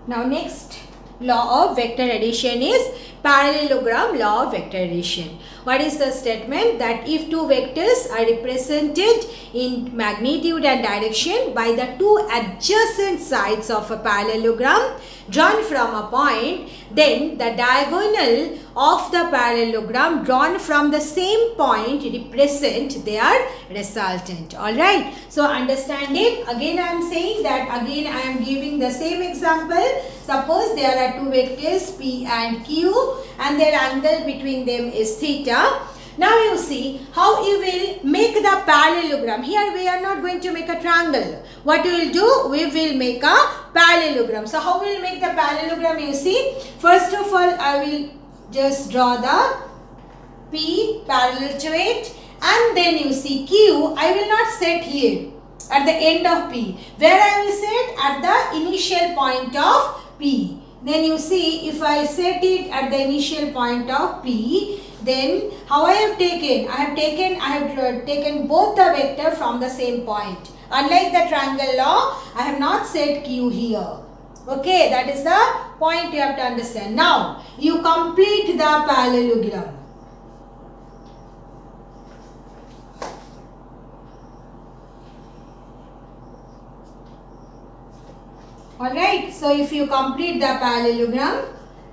Now next law of vector addition is parallelogram law of vector addition. What is the statement? That if two vectors are represented in magnitude and direction by the two adjacent sides of a parallelogram drawn from a point, then the diagonal of the parallelogram drawn from the same point represent their resultant. Alright. So understand it. Again I am saying that again I am giving the same example. Suppose there are two vectors P and Q and their angle between them is theta. Now you see how you will make the parallelogram. Here we are not going to make a triangle. What we will do? We will make a parallelogram. So how we will make the parallelogram? You see, first of all I will just draw the P parallel to it, and then you see Q I will not set here at the end of P. Where I will set? At the initial point of P. Then you see if I set it at the initial point of P, then how I have taken? I have taken both the vector from the same point. Unlike the triangle law, I have not set Q here. Okay, that is the point you have to understand. Now, you complete the parallelogram. Alright, so if you complete the parallelogram,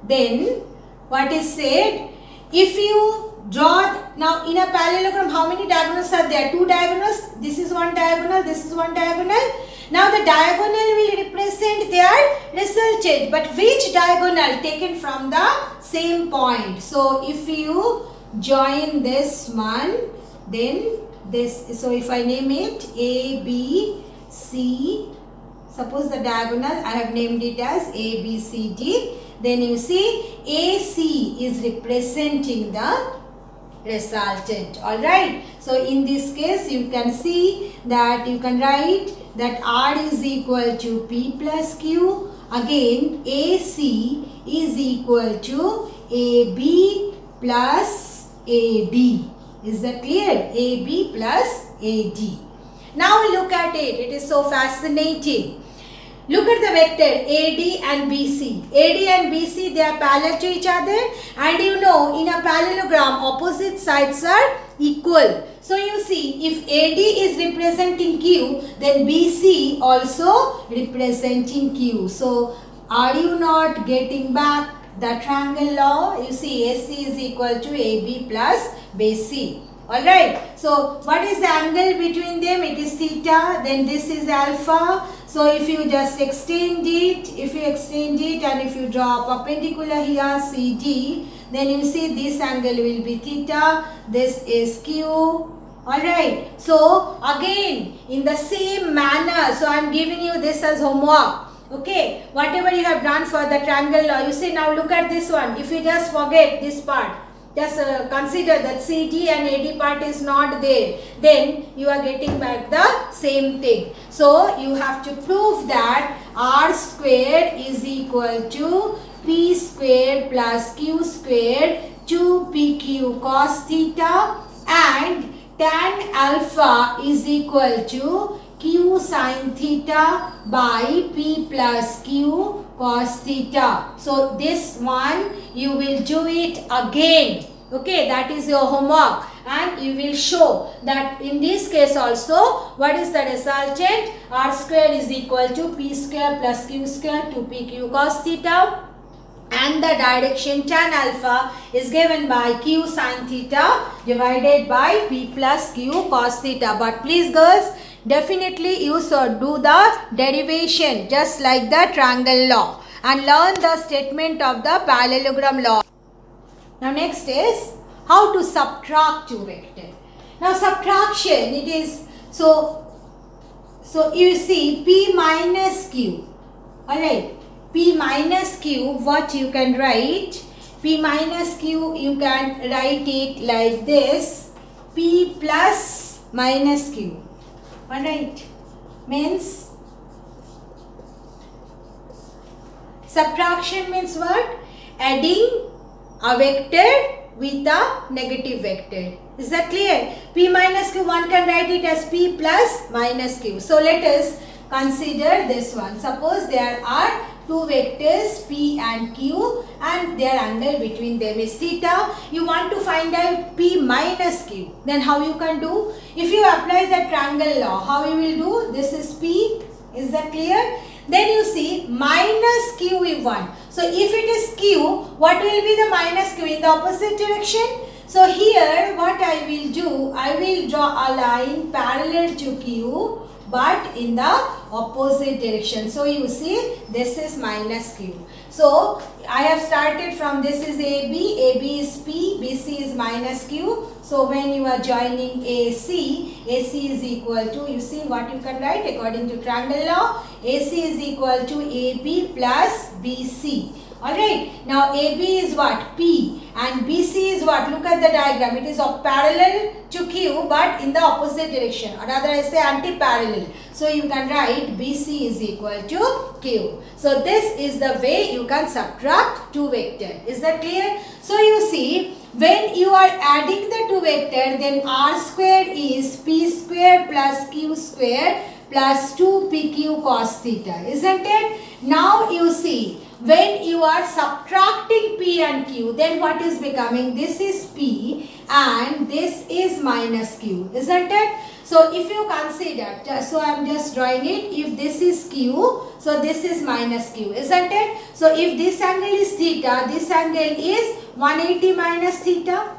then what is said? If you draw, now in a parallelogram how many diagonals are there? Two diagonals. This is one diagonal, this is one diagonal. Now the diagonal will represent their resultant, but which diagonal? Taken from the same point. So if you join this one, then this, so if I name it A, B, C, suppose the diagonal I have named it as A, B, C, D. Then you see AC is representing the resultant. Alright. So in this case you can see that you can write that R is equal to P plus Q. Again AC is equal to AB plus AD. Is that clear? AB plus AD. Now look at it. It is so fascinating. Look at the vector AD and BC. AD and BC, they are parallel to each other, and you know in a parallelogram opposite sides are equal. So you see if AD is representing Q, then BC also representing Q. So are you not getting back the triangle law? You see AC is equal to AB plus BC. Alright, so what is the angle between them? It is theta, then this is alpha. So if you just extend it, and if you draw a perpendicular here CD, then you see this angle will be theta, this is Q. Alright, so again in the same manner, so I am giving you this as homework. Okay, whatever you have done for the triangle law, you see now look at this one. If you just forget this part, just consider that CD and AD part is not there, then you are getting back the same thing. So you have to prove that R square is equal to P square plus Q square 2PQ cos theta, and tan alpha is equal to Q sin theta by P plus Q cos theta. So this one you will do it again. Okay, that is your homework, and you will show that in this case also what is the resultant? R square is equal to P square plus Q square 2PQ cos theta, and the direction tan alpha is given by Q sin theta divided by P plus Q cos theta. But please girls, definitely you should do the derivation just like the triangle law and learn the statement of the parallelogram law. Now next is how to subtract two vectors. Now subtraction, it is so you see P minus Q. Alright, P minus Q, what you can write? P minus Q, you can write it like this: P plus minus Q. Alright, means subtraction means what? Adding a vector with a negative vector. Is that clear? P minus Q, one can write it as P plus minus Q. So let us consider this one. Suppose there are two vectors P and Q and their angle between them is theta. You want to find out P minus Q. Then how you can do? If you apply the triangle law, how you will do? This is P. Is that clear? Then you see minus Q is 1. So if it is Q, what will be the minus Q in the opposite direction? So here what I will do, I will draw a line parallel to Q but in the opposite direction. So you see this is minus Q. So I have started from this is AB, AB is P, BC is minus Q. So when you are joining AC, AC is equal to, you see what you can write according to triangle law, AC is equal to AB plus BC. Alright, now AB is what? P and BC is what? Look at the diagram. It is parallel to Q but in the opposite direction, or rather I say anti-parallel. So you can write BC is equal to Q. So this is the way you can subtract two vectors. Is that clear? So you see, when you are adding the two vectors, then R square is P square plus Q square plus 2PQ cos theta. Isn't it? Now you see, when you are subtracting P and Q, then what is becoming? This is P and this is minus Q, isn't it? So if you consider, so I am just drawing it, if this is Q, so this is minus Q, isn't it? So if this angle is theta, this angle is 180 minus theta.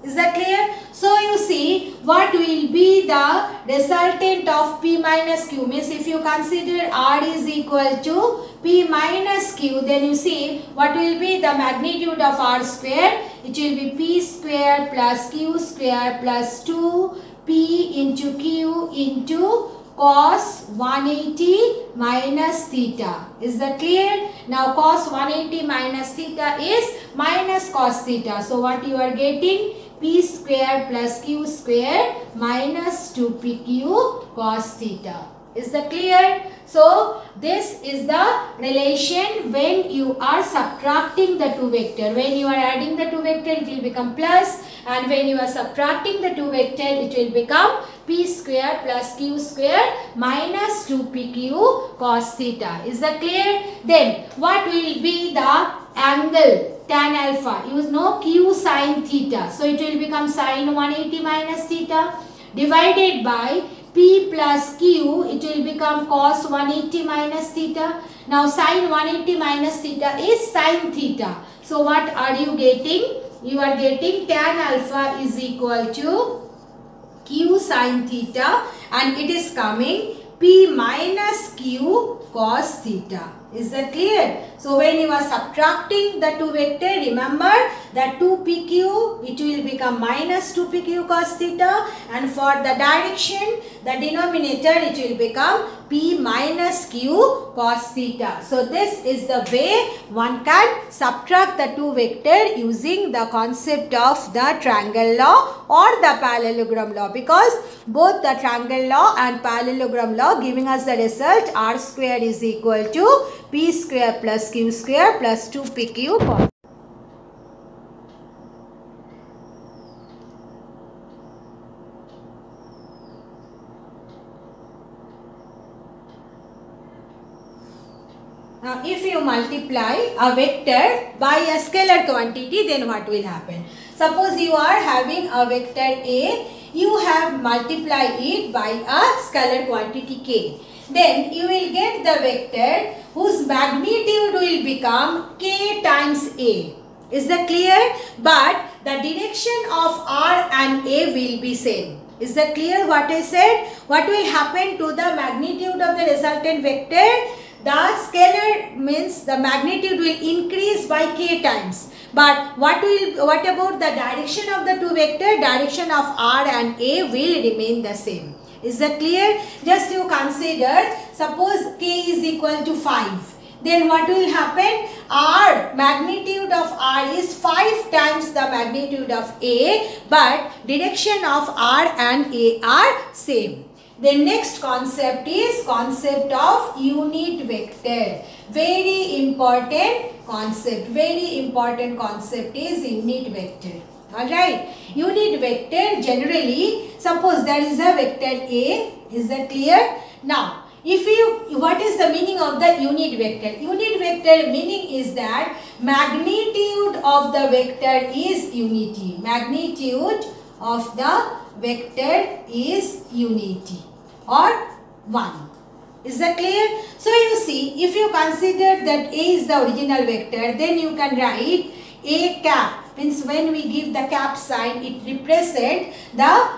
Is that clear? So you see what will be the resultant of P minus Q, means if you consider R is equal to P minus Q, then you see what will be the magnitude of R square. It will be P square plus Q square plus 2 P into Q into cos 180 minus theta. Is that clear? Now cos 180 minus theta is minus cos theta. So what you are getting? P square plus Q square minus 2PQ cos theta. Is that clear? So this is the relation when you are subtracting the two vector. When you are adding the two vector, it will become plus, and when you are subtracting the two vector, it will become P square plus Q square minus 2PQ cos theta. Is that clear? Then what will be the angle? Tan alpha. You know Q sin theta. So it will become sin 180 minus theta divided by P plus Q. It will become cos 180 minus theta. Now sin 180 minus theta is sin theta. So what are you getting? You are getting tan alpha is equal to Q sin theta and it is coming P minus Q cos theta. Is that clear? So when you are subtracting the two vector, remember that 2PQ, it will become minus 2PQ cos theta, and for the direction, the denominator, it will become P minus Q cos theta. So this is the way one can subtract the two vector using the concept of the triangle law or the parallelogram law, because both the triangle law and parallelogram law giving us the result R square is equal to P square plus Q square plus 2PQ cos. Now if you multiply a vector by a scalar quantity, then what will happen? Suppose you are having a vector A, you have multiplied it by a scalar quantity K. Then you will get the vector whose magnitude will become K times A. Is that clear? But the direction of R and A will be same. Is that clear what I said? What will happen to the magnitude of the resultant vector? The scalar means the magnitude will increase by K times. But what about the direction of the two vector? Direction of R and A will remain the same. Is that clear? Just you consider, suppose K is equal to 5. Then what will happen? R, magnitude of R is 5 times the magnitude of A, but direction of R and A are same. The next concept is concept of unit vector. Very important concept. Very important concept is unit vector. Alright. Unit vector generally, suppose there is a vector A. Is that clear? Now, what is the meaning of the unit vector? Unit vector meaning is that magnitude of the vector is unity. Magnitude of the vector is unity or 1. Is that clear? So you see, if you consider that A is the original vector, then you can write A cap. Means when we give the cap sign, it represents the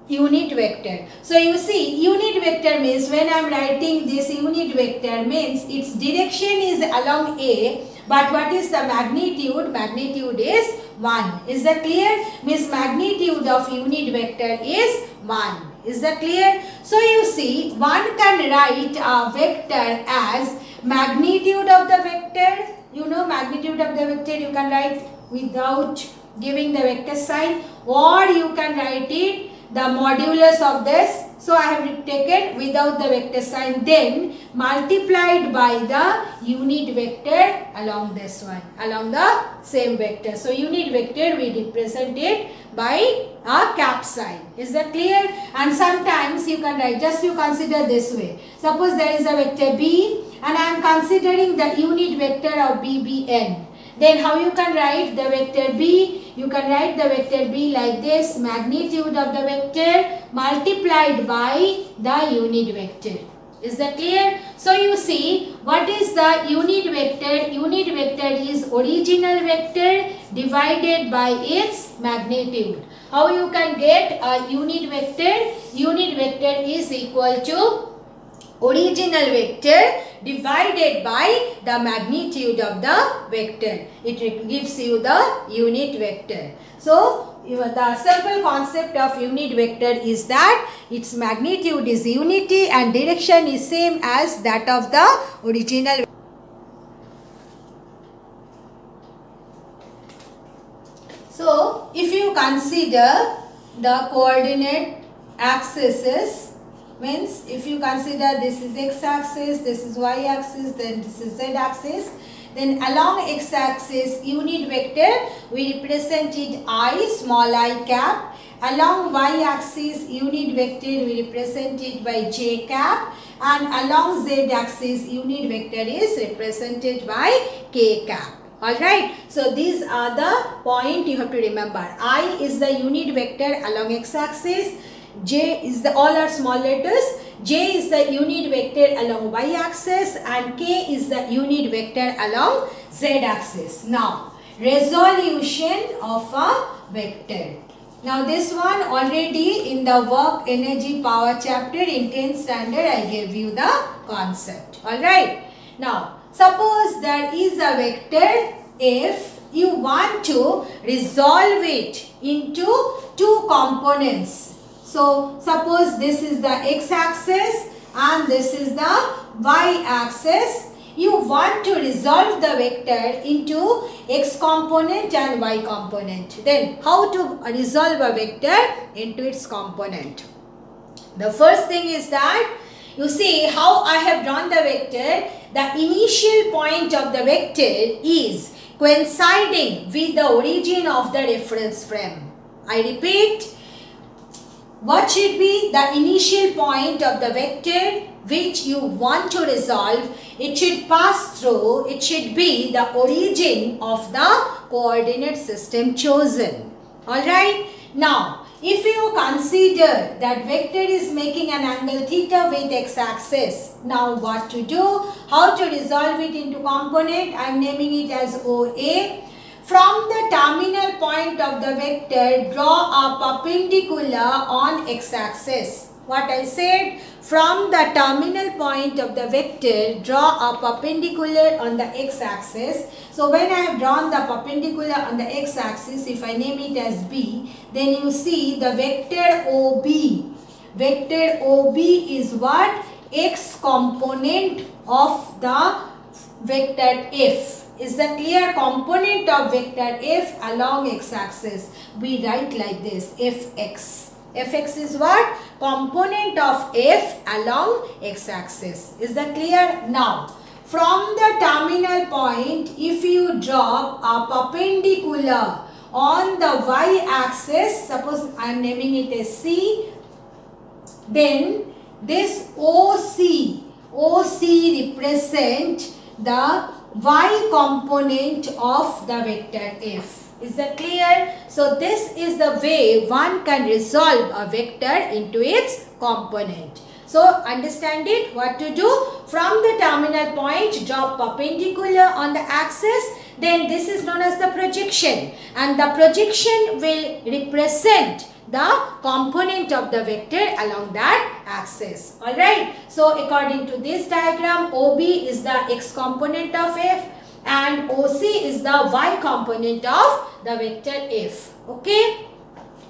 unit vector. So you see, unit vector means when I am writing this unit vector means its direction is along A, but what is the magnitude? Magnitude is 1. Is that clear? Means magnitude of unit vector is 1. Is that clear? So you see, one can write a vector as magnitude of the vector. You know, magnitude of the vector you can write without giving the vector sign, or you can write it the modulus of this. So I have taken without the vector sign, then multiplied by the unit vector along this one, along the same vector. So unit vector we represent it by a cap sign. Is that clear? And sometimes you can write, just you consider this way. Suppose there is a vector B and I am considering the unit vector of BBN. Then how you can write the vector B? You can write the vector B like this, magnitude of the vector multiplied by the unit vector. Is that clear? So you see, what is the unit vector? Unit vector is original vector divided by its magnitude. How you can get a unit vector? Unit vector is equal to original vector divided by the magnitude of the vector. It gives you the unit vector. So the simple concept of unit vector is that its magnitude is unity and direction is same as that of the original. So if you consider the coordinate axes, means if you consider this is x-axis, this is y-axis, then this is z-axis, then along x-axis unit vector we represent it I, small I cap. Along y-axis unit vector we represent it by j cap, and along z-axis unit vector is represented by k cap. Alright, so these are the point you have to remember. I is the unit vector along x-axis. J is the, all are small letters. J is the unit vector along y-axis and K is the unit vector along z-axis. Now, resolution of a vector. Now, this one already in the work energy power chapter in 10th standard I gave you the concept. Alright. Now, suppose there is a vector if you want to resolve it into two components. So, suppose this is the x-axis and this is the y-axis. You want to resolve the vector into x component and y component. Then, how to resolve a vector into its component? The first thing is that, you see how I have drawn the vector. The initial point of the vector is coinciding with the origin of the reference frame. I repeat. What should be the initial point of the vector which you want to resolve? It should pass through, it should be the origin of the coordinate system chosen. Alright. Now, if you consider that vector is making an angle theta with x-axis, now what to do? How to resolve it into component? I am naming it as OA. From the terminal point of the vector, draw a perpendicular on x-axis. What I said, from the terminal point of the vector, draw a perpendicular on the x-axis. So when I have drawn the perpendicular on the x-axis, if I name it as B, then you see the vector OB. Vector OB is what? X component of the vector F. Is the clear component of vector F along x-axis. We write like this, Fx. Fx is what? Component of F along x-axis. Is that clear? Now, from the terminal point, if you drop a perpendicular on the y-axis, suppose I am naming it as C, then this OC OC represent the y component of the vector f. Is that clear? So this is the way one can resolve a vector into its component. So understand it, what to do? From the terminal point, draw perpendicular on the axis. Then this is known as the projection. And the projection will represent the component of the vector along that axis. Alright. So according to this diagram, OB is the x component of f and OC is the y component of the vector f. Okay.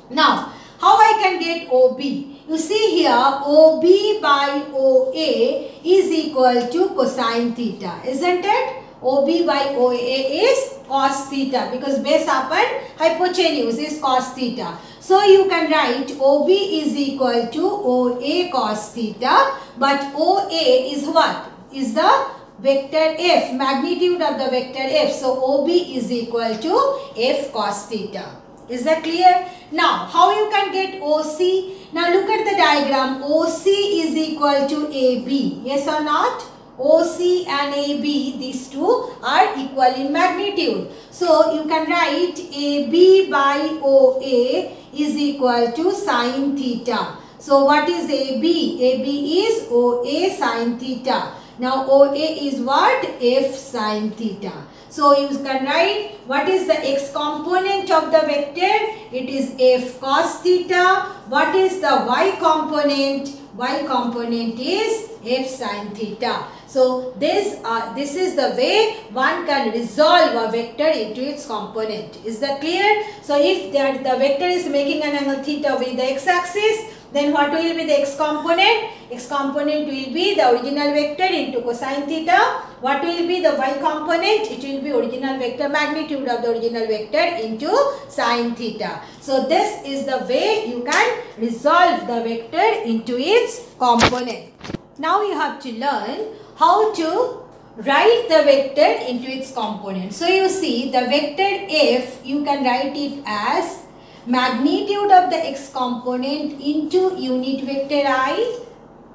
Now, how I can get OB? You see here, OB by OA is equal to cosine theta, isn't it? OB by OA is cos theta because base upon hypotenuse is cos theta. So you can write OB is equal to OA cos theta, but OA is what? Is the vector f, magnitude of the vector f. So OB is equal to f cos theta. Is that clear? Now, how you can get OC? Now look at the diagram. OC is equal to AB. Yes or not? OC and AB, these two are equal in magnitude. So you can write AB by OA is equal to sine theta. So what is AB? AB is OA sine theta. Now OA is what? F sine theta. So you can write what is the x component of the vector? It is f cos theta. What is the y component? Y component is f sin theta. So this is the way one can resolve a vector into its component. Is that clear? So if the vector is making an angle theta with the x-axis, then what will be the x component? X component will be the original vector into cosine theta. What will be the y component? It will be original vector, magnitude of the original vector into sine theta. So this is the way you can resolve the vector into its component. Now you have to learn how to write the vector into its component. So you see the vector f, you can write it as magnitude of the x component into unit vector I,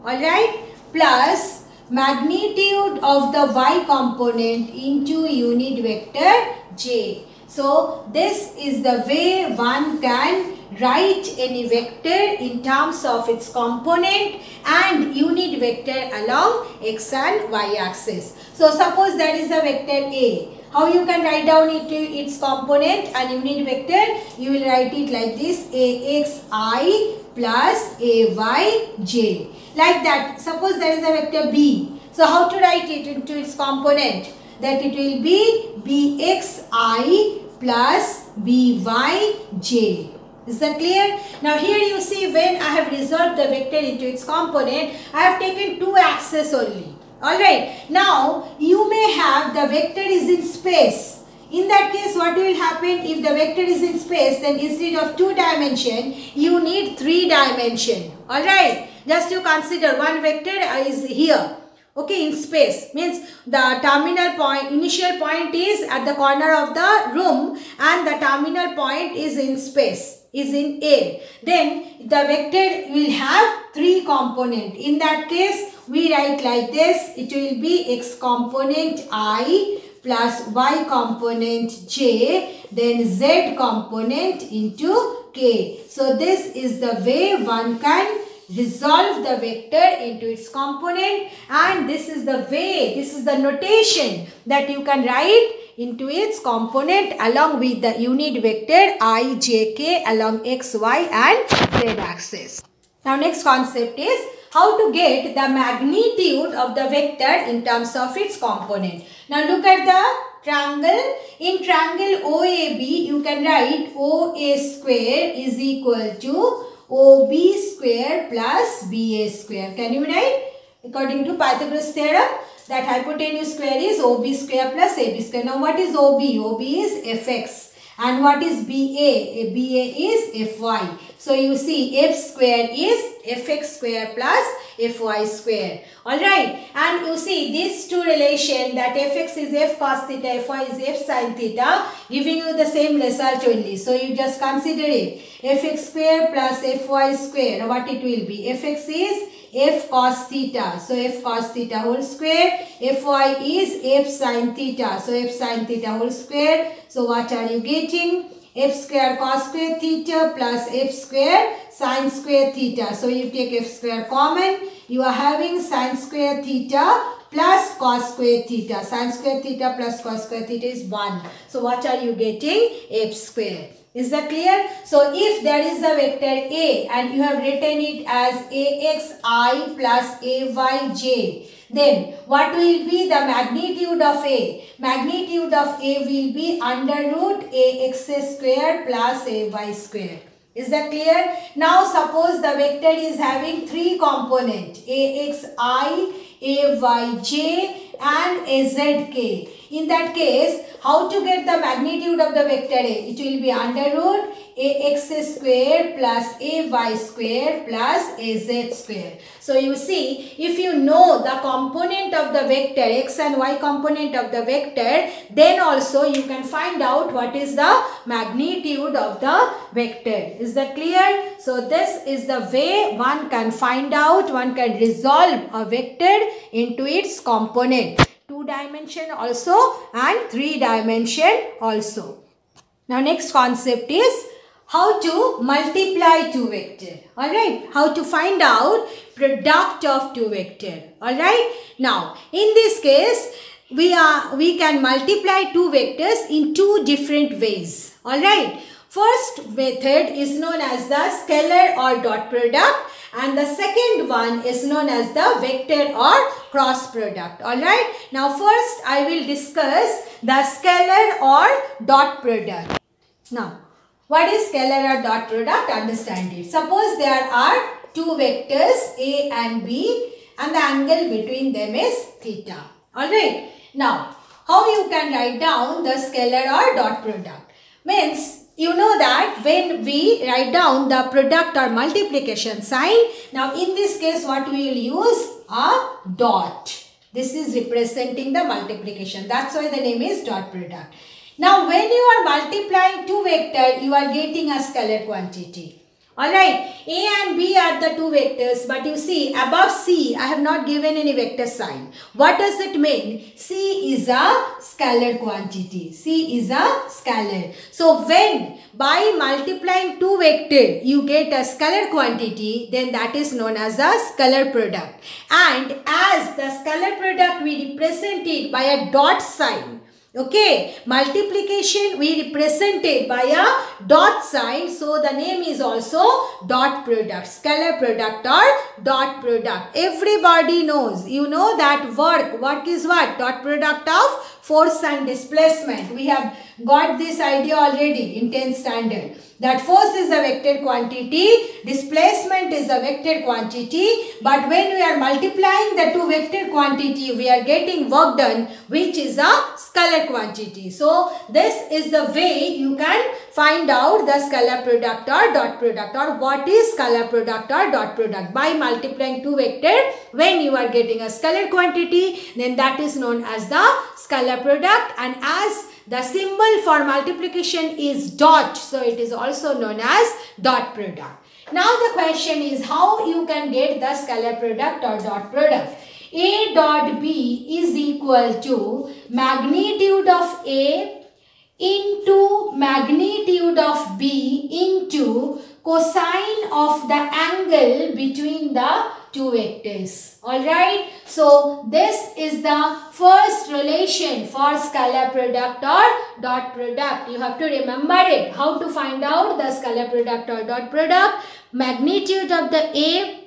alright, plus magnitude of the y component into unit vector j. So this is the way one can write any vector in terms of its component and unit vector along x and y axis. So suppose that is the vector A. How you can write down it to its component and unit vector? You will write it like this: AXI plus AYJ. Like that. Suppose there is a vector B. So how to write it into its component? That it will be BXI plus BYJ. Is that clear? Now here you see when I have resolved the vector into its component, I have taken two axes only. Alright, now you may have the vector is in space. In that case, what will happen if the vector is in space? Then instead of 2 dimension, you need 3 dimension. Alright, just to consider one vector is here. Okay, in space means the terminal point, initial point is at the corner of the room and the terminal point is in space, is in air. Then the vector will have 3 component. In that case, we write like this. It will be x component I plus y component j, then z component into k. So this is the way one can resolve the vector into its component, and this is the way, this is the notation that you can write into its component along with the unit vector I, j, k along x, y and z axis. Now next concept is how to get the magnitude of the vector in terms of its component. Now look at the triangle. In triangle OAB, you can write OA square is equal to OB square plus BA square. Can you write? According to Pythagoras theorem, that hypotenuse square is OB square plus AB square. Now what is OB? OB is Fx. And what is BA? BA is Fy. So you see f square is Fx square plus Fy square. Alright. And you see these two relation, that Fx is F cos theta, Fy is F sin theta, giving you the same result only. So you just consider it. Fx square plus Fy square. What it will be? Fx is f cos theta. So f cos theta whole square. Fy is f sin theta. So f sin theta whole square. So what are you getting? F square cos square theta plus f square sin square theta. So you take f square common. You are having sin square theta plus cos square theta. Sin square theta plus cos square theta is 1. So what are you getting? F square. Is that clear? So if there is a vector A and you have written it as AXI plus AYJ, then what will be the magnitude of A? Magnitude of A will be under root AX square plus AY square. Is that clear? Now suppose the vector is having 3 components, AXI, AYJ and AZK. In that case, how to get the magnitude of the vector A? It will be under root AX square plus AY square plus AZ square. So you see, if you know the component of the vector, X and Y component of the vector, then also you can find out what is the magnitude of the vector. Is that clear? So this is the way one can find out, one can resolve a vector into its component. 2-dimension also and 3-dimension also. Now next concept is how to multiply 2 vectors. Alright, how to find out product of 2 vectors. Alright, now in this case we can multiply 2 vectors in 2 different ways. Alright, first method is known as the scalar or dot product, and the second one is known as the vector or cross product. Alright, now first I will discuss the scalar or dot product. Now what is scalar or dot product? Understand it. Suppose there are 2 vectors A and B and the angle between them is theta. Alright, now how you can write down the scalar or dot product? Means you know that when we write down the product or multiplication sign, now in this case what we will use? A dot. This is representing the multiplication. That's why the name is dot product. Now when you are multiplying 2 vectors, you are getting a scalar quantity. Alright, A and B are the 2 vectors, but you see above C I have not given any vector sign. What does it mean? C is a scalar quantity. C is a scalar. So when by multiplying 2 vectors you get a scalar quantity, then that is known as a scalar product. And as the scalar product we represent it by a dot sign. Okay, multiplication we represent it by a dot sign, so the name is also dot product, scalar product or dot product. Everybody knows, you know that work is what? Dot product of force and displacement. We have got this idea already in 10th standard. That force is a vector quantity, displacement is a vector quantity, but when we are multiplying the 2 vector quantity, we are getting work done, which is a scalar quantity. So this is the way you can find out the scalar product or dot product, or what is scalar product or dot product. By multiplying 2 vectors, when you are getting a scalar quantity, then that is known as the scalar product, and as the symbol for multiplication is dot, so it is also known as dot product. Now the question is how you can get the scalar product or dot product. A dot B is equal to magnitude of A into magnitude of B into cosine of the angle between the 2 vectors. Alright, so this is the first relation for scalar product or dot product. You have to remember it. How to find out the scalar product or dot product? Magnitude of the A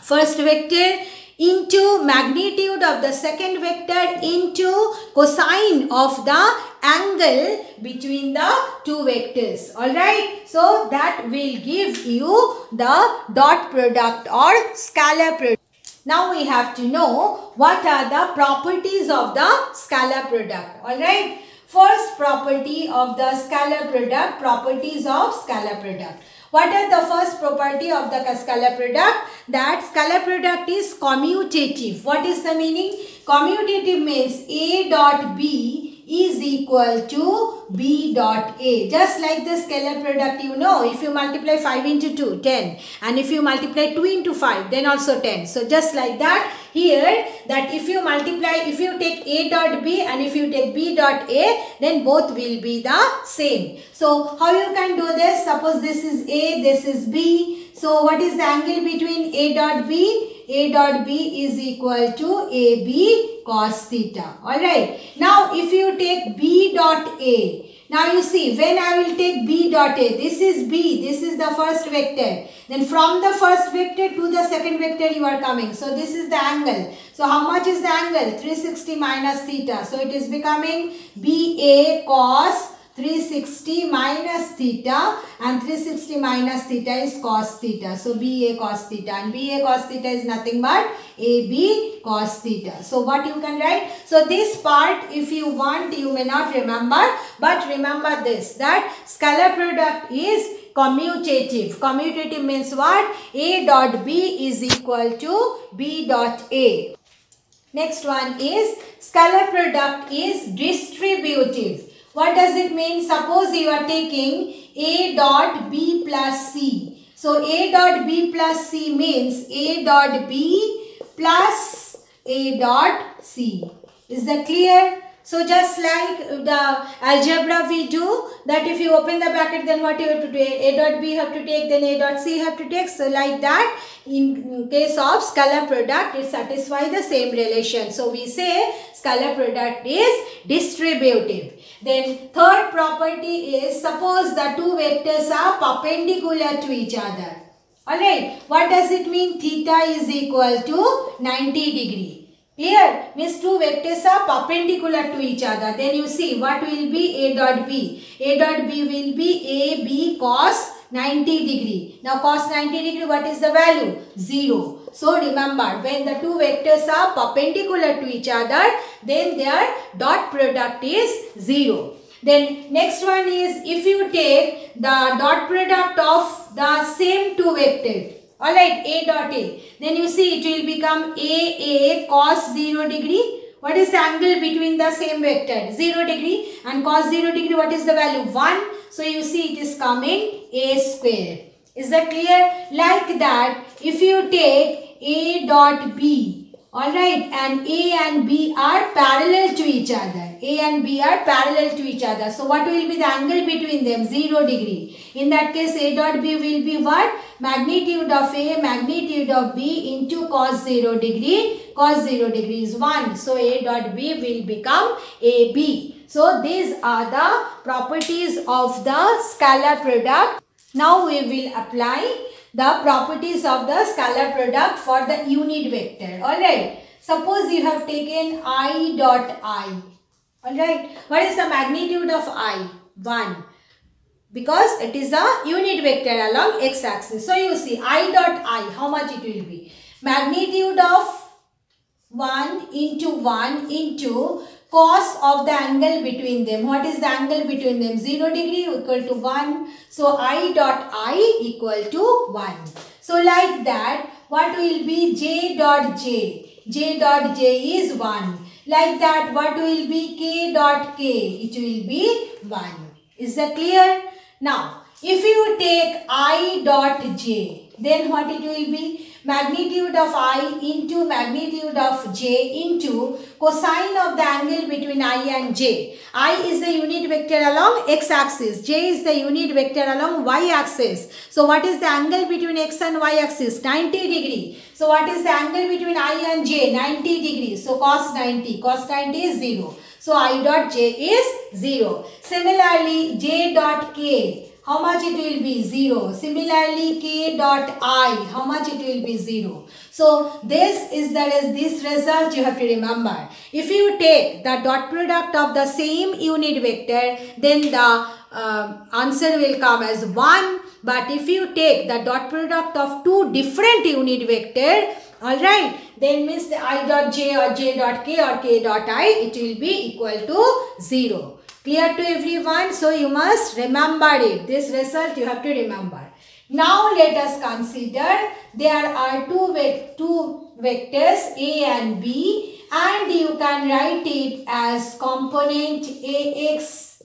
first vector into magnitude of the second vector into cosine of the angle between the 2 vectors. Alright, so that will give you the dot product or scalar product. Now we have to know what are the properties of the scalar product. Alright, first property of the scalar product, properties of scalar product. What are the first property of the scalar product? That scalar product is commutative. What is the meaning? Commutative means A dot B is equal to B dot A. Just like the scalar product, you know, if you multiply 5 into 2, 10. And if you multiply 2 into 5, then also 10. So just like that, here, that if you multiply, if you take A dot B and if you take B dot A, then both will be the same. So how you can do this? Suppose this is A, this is B. So what is the angle between A dot B? A dot B is equal to AB cos theta. Alright. Now if you take B dot A. Now you see, when I will take B dot A, this is B, this is the first vector. Then from the first vector to the second vector you are coming. So this is the angle. So how much is the angle? 360 minus theta. So it is becoming BA cos 360 minus theta, and 360 minus theta is cos theta. So BA cos theta, and BA cos theta is nothing but AB cos theta. So what you can write? So this part, if you want, you may not remember, but remember this, that scalar product is commutative. Commutative means what? A dot B is equal to B dot A. Next one is scalar product is distributive. What does it mean? Suppose you are taking A dot B plus C. So A dot B plus C means A dot B plus A dot C. Is that clear? So just like the algebra we do, that if you open the bracket, then what you have to do? A dot B have to take, then A dot C have to take. So like that, in case of scalar product, it satisfies the same relation. So we say scalar product is distributive. Then third property is, suppose the two vectors are perpendicular to each other. Alright, what does it mean? Theta is equal to 90 degree. Clear? Means two vectors are perpendicular to each other. Then you see what will be A dot B. A dot B will be AB cos 90 degree. Now cos 90 degree, what is the value? 0. So remember, when the two vectors are perpendicular to each other, then their dot product is 0. Then next one is, if you take the dot product of the same two vectors, alright, A dot A, then you see it will become AA cos 0 degree. What is the angle between the same vector? 0 degree, and cos 0 degree, what is the value? 1. So you see it is coming A square. Is that clear? Like that, if you take A dot B, alright, and A and B are parallel to each other. A and B are parallel to each other. So what will be the angle between them? 0 degree. In that case, A dot B will be what? Magnitude of A, magnitude of B into cos 0 degree. Cos 0 degree is 1. So A dot B will become AB. So these are the properties of the scalar product. Now we will apply the properties of the scalar product for the unit vector. Alright. Suppose you have taken I dot I. Alright. What is the magnitude of I? 1. Because it is a unit vector along x-axis. So you see I dot I, how much it will be? Magnitude of 1 into cos of the angle between them. What is the angle between them? 0 degree equal to 1. So I dot I equal to 1. So like that, what will be J dot J? J dot J is 1. Like that, what will be K dot K? It will be 1. Is that clear? Now, if you take I dot J, then what it will be? Magnitude of I into magnitude of J into cosine of the angle between I and J. I is the unit vector along x-axis. J is the unit vector along y-axis. So what is the angle between x and y-axis? 90 degree. So what is the angle between I and J? 90 degrees. So cos 90. Cos 90 is 0. So I dot J is 0. Similarly, J dot K. How much it will be? 0. Similarly, K dot I, how much it will be? 0. So this result you have to remember. If you take the dot product of the same unit vector, then the answer will come as 1. But if you take the dot product of two different unit vector, alright, then means the I dot J or J dot K or K dot I, it will be equal to 0. Clear to everyone? So you must remember it. This result you have to remember. Now let us consider there are two vectors A and B, and you can write it as component AX.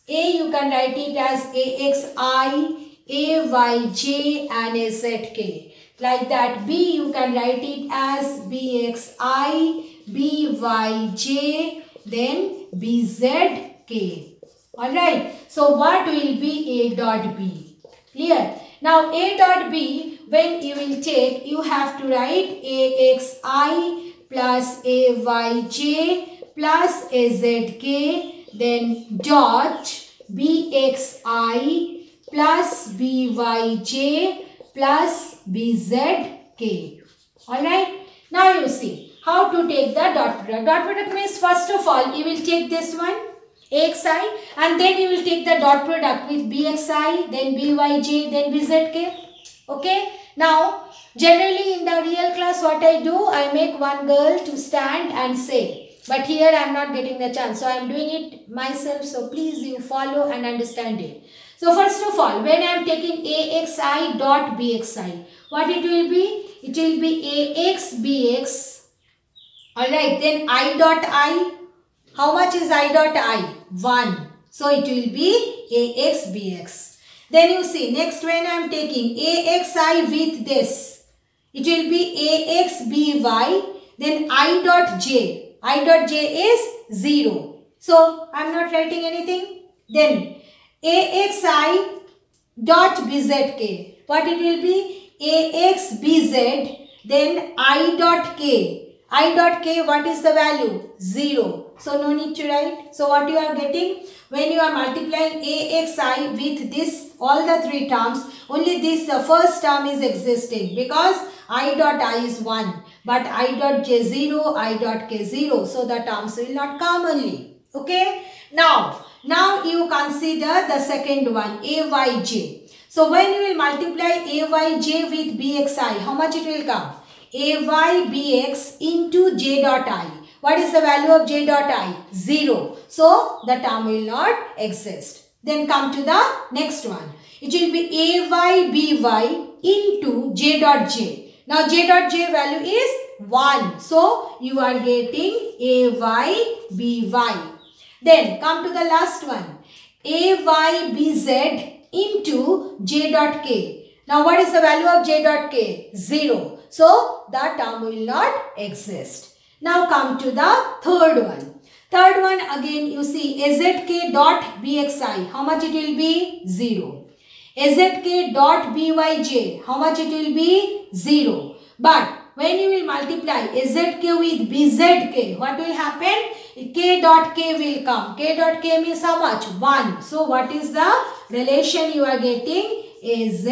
A you can write it as AXI, AYJ and AZK. Like that. B you can write it as BXI, BYJ, then BZK. Alright. So what will be A dot B? Clear? Now A dot B, when you will take, you have to write AXI plus AYJ plus AZK, then dot BXI plus BYJ plus BZK. Alright. Now you see how to take the dot product. Dot product means first of all you will take this one AXI and then you will take the dot product with BXI, then BYJ, then BZK. Okay. Now generally in the real class what I do, I make one girl to stand and say. But here I am not getting the chance. So I am doing it myself. So please you follow and understand it. So first of all, when I am taking AXI dot BXI, what it will be? It will be AX BX. Alright, then I dot I. How much is I dot I? 1. So it will be AX BX. Then you see, next when I am taking AXI with this, it will be AX BY. Then I dot J. I dot J is 0. So I am not writing anything. Then AXI dot BZK. What it will be? AX BZ. Then I dot K. I dot K, what is the value? 0. So no need to write. So what you are getting? When you are multiplying AXI with this, all the three terms, only this first term is existing because I dot I is 1. But I dot J 0, I dot K 0. So the terms will not come only. Okay. Now you consider the second one, AYJ. So when you will multiply AYJ with BXI, how much it will come? AYBX into J dot I. What is the value of J dot I? 0. So the term will not exist. Then come to the next one. It will be AYBY into J dot J. Now J dot J value is 1. So you are getting AYBY. Then come to the last one. AYBZ into J dot K. Now what is the value of J dot K? 0. So that term will not exist. Now come to the third one. Third one again you see AZK dot BXI. How much it will be? 0. AZK dot BYJ. How much it will be? 0. But when you will multiply AZK with BZK, what will happen? K dot K will come. K dot K means how much? 1. So what is the relation you are getting? AZ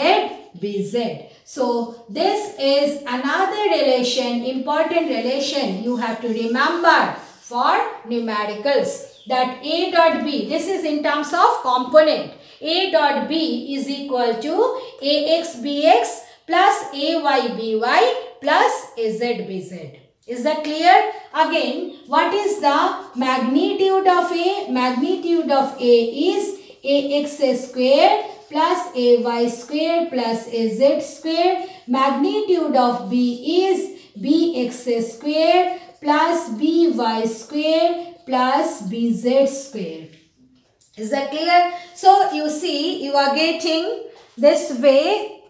BZ. So this is another relation, important relation you have to remember for numericals, that A dot B, this is in terms of component. A dot B is equal to AX BX plus AY BY plus AZ BZ. Is that clear? Again, what is the magnitude of A? Magnitude of A is AX square plus AY square plus AZ square. Magnitude of B is BX square plus BY square plus BZ square. Is that clear? So you see, you are getting this way.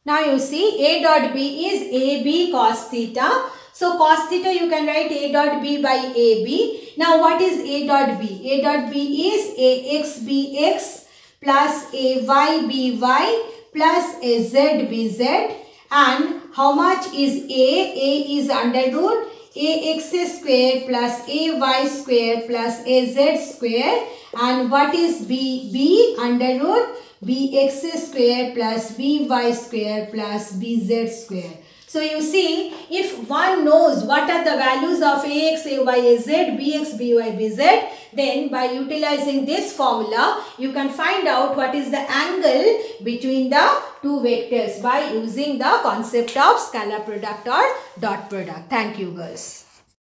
Now you see A dot B is AB cos theta. So cos theta you can write A dot B by AB. Now what is A dot B? A dot B is AX BX plus AY BY plus AZ BZ. And how much is A? A is under root AX square plus AY square plus AZ square. And what is B? B under root BX square plus BY square plus BZ square. So you see, if one knows what are the values of AX, AY, AZ, BX, BY, BZ, then by utilizing this formula, you can find out what is the angle between the two vectors by using the concept of scalar product or dot product. Thank you, girls.